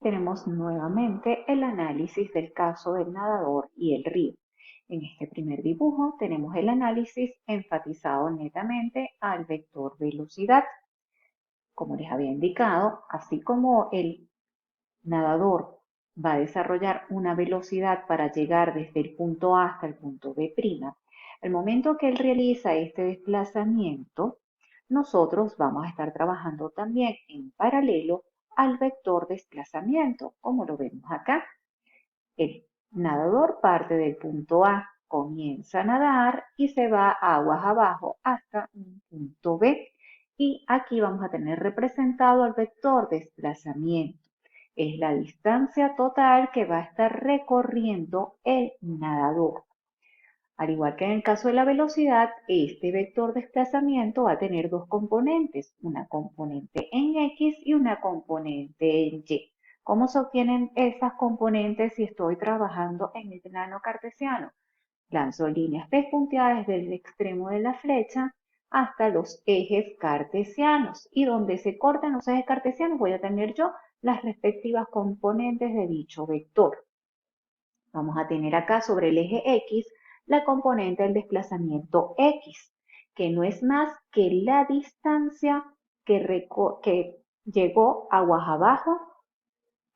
tenemos nuevamente el análisis del caso del nadador y el río. En este primer dibujo tenemos el análisis enfatizado netamente al vector velocidad. Como les había indicado, así como el nadador va a desarrollar una velocidad para llegar desde el punto A hasta el punto B', al momento que él realiza este desplazamiento, nosotros vamos a estar trabajando también en paralelo al vector desplazamiento, como lo vemos acá. El nadador parte del punto A, comienza a nadar y se va aguas abajo hasta un punto B. Y aquí vamos a tener representado el vector desplazamiento. Es la distancia total que va a estar recorriendo el nadador. Al igual que en el caso de la velocidad, este vector desplazamiento va a tener dos componentes, una componente en X y una componente en Y. ¿Cómo se obtienen esas componentes si estoy trabajando en el plano cartesiano? Lanzo líneas P punteadas desde el extremo de la flecha hasta los ejes cartesianos, y donde se cortan los ejes cartesianos voy a tener yo las respectivas componentes de dicho vector. Vamos a tener acá sobre el eje X la componente del desplazamiento X, que no es más que la distancia que llegó aguas abajo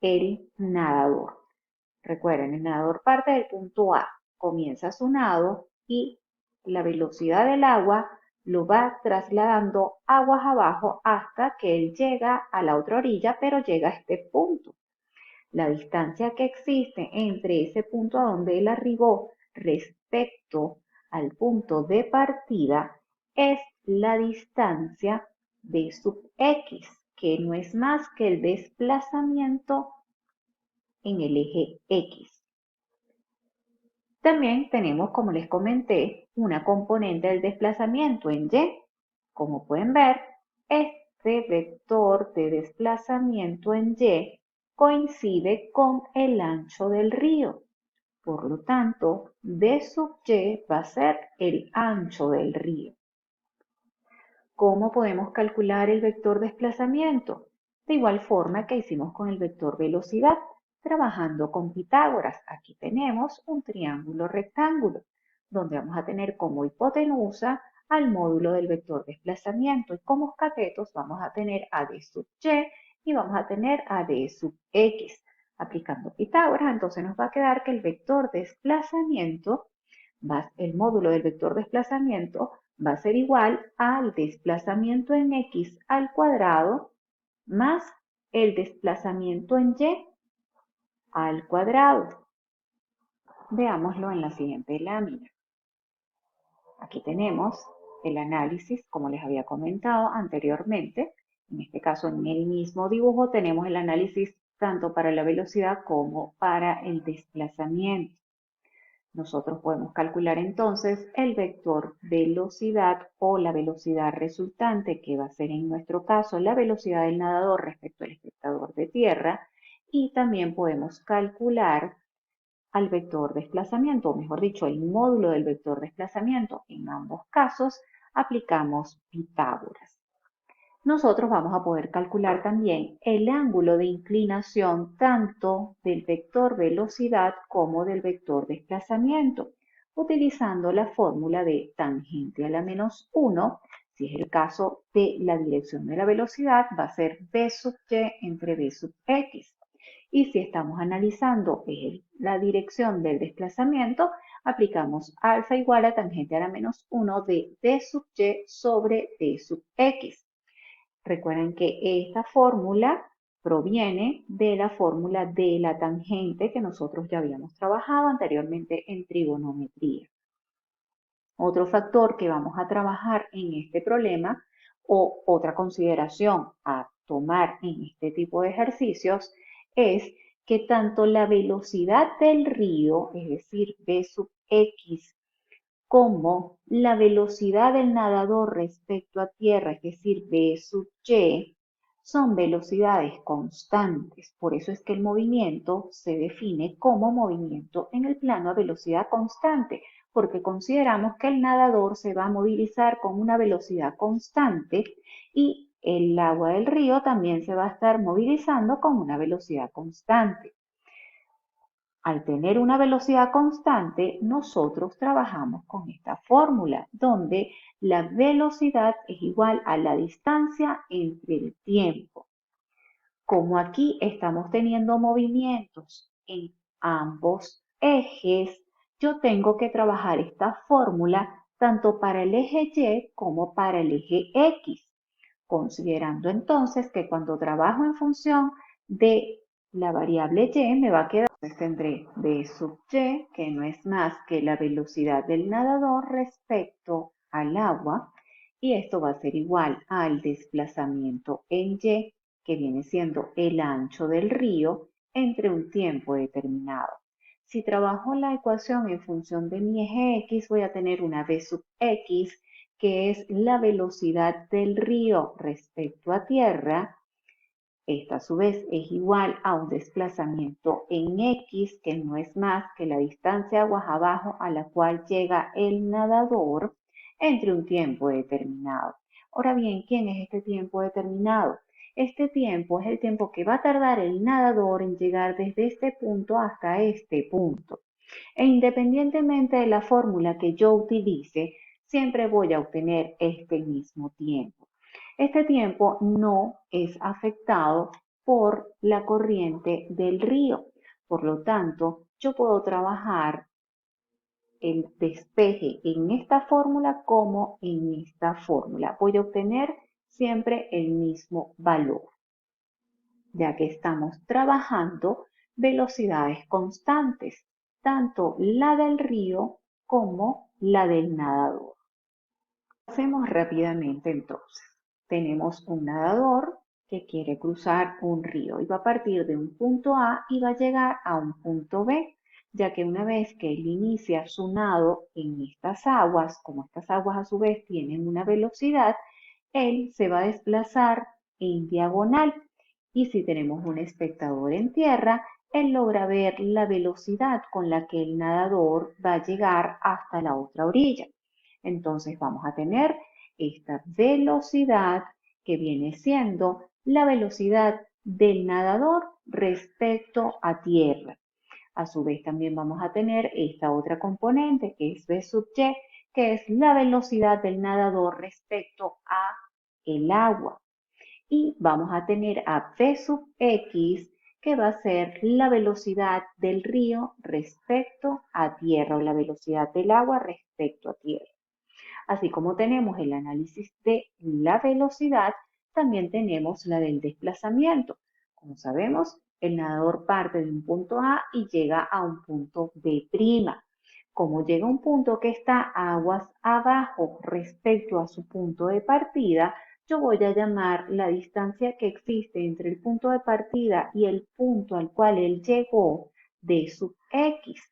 el nadador. Recuerden, el nadador parte del punto A, comienza su nado y la velocidad del agua lo va trasladando aguas abajo hasta que él llega a la otra orilla, pero llega a este punto. La distancia que existe entre ese punto a donde él arribó respecto al punto de partida es la distancia d sub x, que no es más que el desplazamiento en el eje X. También tenemos, como les comenté, una componente del desplazamiento en Y. Como pueden ver, este vector de desplazamiento en Y coincide con el ancho del río. Por lo tanto, D sub Y va a ser el ancho del río. ¿Cómo podemos calcular el vector desplazamiento? De igual forma que hicimos con el vector velocidad, trabajando con Pitágoras. Aquí tenemos un triángulo rectángulo, donde vamos a tener como hipotenusa al módulo del vector desplazamiento y como catetos vamos a tener a d sub y vamos a tener a d sub x. Aplicando Pitágoras, entonces nos va a quedar que el vector desplazamiento, el módulo del vector desplazamiento, va a ser igual al desplazamiento en x al cuadrado más el desplazamiento en y al cuadrado. Veámoslo en la siguiente lámina. Aquí tenemos el análisis, como les había comentado anteriormente. En este caso, en el mismo dibujo, tenemos el análisis tanto para la velocidad como para el desplazamiento. Nosotros podemos calcular entonces el vector velocidad o la velocidad resultante, que va a ser en nuestro caso la velocidad del nadador respecto al espectador de tierra, y también podemos calcular al vector desplazamiento, o mejor dicho, el módulo del vector desplazamiento. En ambos casos aplicamos Pitágoras. Nosotros vamos a poder calcular también el ángulo de inclinación tanto del vector velocidad como del vector desplazamiento, utilizando la fórmula de tangente a la menos 1. Si es el caso de la dirección de la velocidad, va a ser b sub y entre b sub x. Y si estamos analizando la dirección del desplazamiento, aplicamos alfa igual a tangente a la menos 1 de d sub y sobre d sub x. Recuerden que esta fórmula proviene de la fórmula de la tangente que nosotros ya habíamos trabajado anteriormente en trigonometría. Otro factor que vamos a trabajar en este problema, o otra consideración a tomar en este tipo de ejercicios, es que tanto la velocidad del río, es decir, v sub x, como la velocidad del nadador respecto a tierra, es decir, v sub y, son velocidades constantes. Por eso es que el movimiento se define como movimiento en el plano a velocidad constante, porque consideramos que el nadador se va a movilizar con una velocidad constante y el agua del río también se va a estar movilizando con una velocidad constante. Al tener una velocidad constante, nosotros trabajamos con esta fórmula, donde la velocidad es igual a la distancia entre el tiempo. Como aquí estamos teniendo movimientos en ambos ejes, yo tengo que trabajar esta fórmula tanto para el eje Y como para el eje X, considerando entonces que cuando trabajo en función de la variable Y me va a quedar, entonces tendré B sub Y, que no es más que la velocidad del nadador respecto al agua, y esto va a ser igual al desplazamiento en Y, que viene siendo el ancho del río entre un tiempo determinado. Si trabajo la ecuación en función de mi eje X, voy a tener una V sub X, que es la velocidad del río respecto a tierra. Esta a su vez es igual a un desplazamiento en X, que no es más que la distancia aguas abajo a la cual llega el nadador entre un tiempo determinado. Ahora bien, ¿quién es este tiempo determinado? Este tiempo es el tiempo que va a tardar el nadador en llegar desde este punto hasta este punto. E independientemente de la fórmula que yo utilice, siempre voy a obtener este mismo tiempo. Este tiempo no es afectado por la corriente del río. Por lo tanto, yo puedo trabajar el despeje en esta fórmula como en esta fórmula. Voy a obtener siempre el mismo valor, ya que estamos trabajando velocidades constantes, tanto la del río como la del nadador. Hacemos rápidamente entonces. Tenemos un nadador que quiere cruzar un río y va a partir de un punto A y va a llegar a un punto B, ya que una vez que él inicia su nado en estas aguas, como estas aguas a su vez tienen una velocidad, él se va a desplazar en diagonal. Y si tenemos un espectador en tierra, él logra ver la velocidad con la que el nadador va a llegar hasta la otra orilla. Entonces vamos a tener esta velocidad que viene siendo la velocidad del nadador respecto a tierra. A su vez también vamos a tener esta otra componente que es V sub Y, que es la velocidad del nadador respecto a el agua. Y vamos a tener a V sub X, que va a ser la velocidad del río respecto a tierra, o la velocidad del agua respecto a tierra. Así como tenemos el análisis de la velocidad, también tenemos la del desplazamiento. Como sabemos, el nadador parte de un punto A y llega a un punto B'. Como llega a un punto que está aguas abajo respecto a su punto de partida, yo voy a llamar la distancia que existe entre el punto de partida y el punto al cual él llegó D sub X.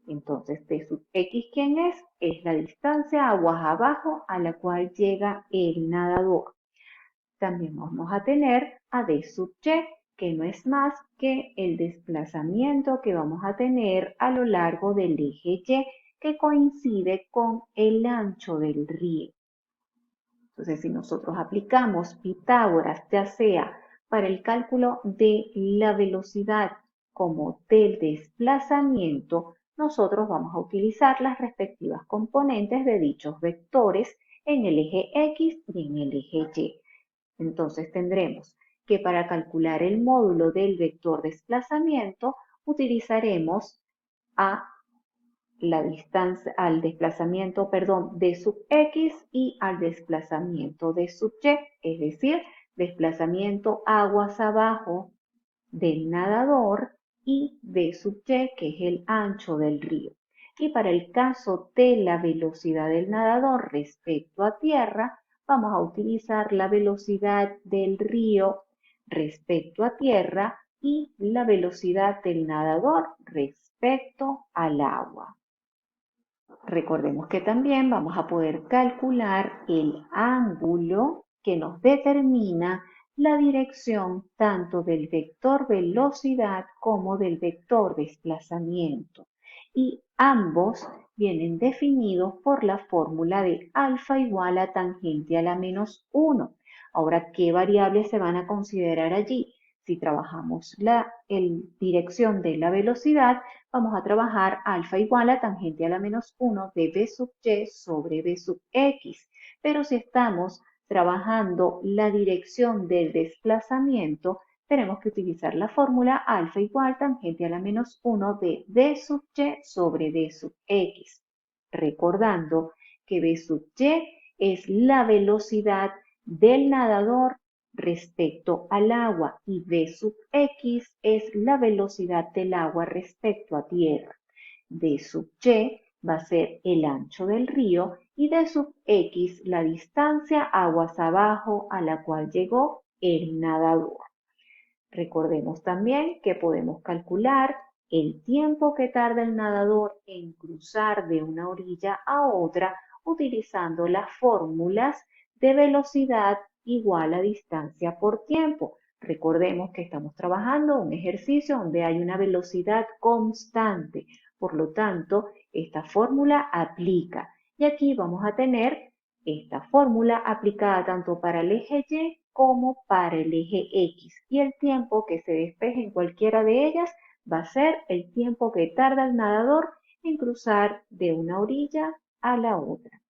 Entonces, T sub X, ¿quién es? Es la distancia aguas abajo a la cual llega el nadador. También vamos a tener a D sub Y, que no es más que el desplazamiento que vamos a tener a lo largo del eje Y, que coincide con el ancho del río. Entonces, si nosotros aplicamos Pitágoras, ya sea para el cálculo de la velocidad como del desplazamiento, nosotros vamos a utilizar las respectivas componentes de dichos vectores en el eje X y en el eje Y. Entonces tendremos que para calcular el módulo del vector desplazamiento utilizaremos a la distancia, al desplazamiento, perdón, de sub X y al desplazamiento de sub Y, es decir, desplazamiento aguas abajo del nadador y de sub Y, que es el ancho del río. Y para el caso de la velocidad del nadador respecto a tierra, vamos a utilizar la velocidad del río respecto a tierra y la velocidad del nadador respecto al agua. Recordemos que también vamos a poder calcular el ángulo que nos determina la dirección tanto del vector velocidad como del vector desplazamiento. Y ambos vienen definidos por la fórmula de alfa igual a tangente a la menos 1. Ahora, ¿qué variables se van a considerar allí? Si trabajamos la dirección de la velocidad, vamos a trabajar alfa igual a tangente a la menos 1 de b sub y sobre b sub x. Pero si estamos trabajando la dirección del desplazamiento, tenemos que utilizar la fórmula alfa igual tangente a la menos 1 de b sub y sobre d sub x. Recordando que b sub y es la velocidad del nadador respecto al agua y v sub x es la velocidad del agua respecto a tierra. D sub y va a ser el ancho del río y D sub x la distancia aguas abajo a la cual llegó el nadador. Recordemos también que podemos calcular el tiempo que tarda el nadador en cruzar de una orilla a otra utilizando las fórmulas de velocidad igual a distancia por tiempo. Recordemos que estamos trabajando un ejercicio donde hay una velocidad constante. Por lo tanto, esta fórmula aplica. Y aquí vamos a tener esta fórmula aplicada tanto para el eje Y como para el eje X. Y el tiempo que se despeje en cualquiera de ellas va a ser el tiempo que tarda el nadador en cruzar de una orilla a la otra.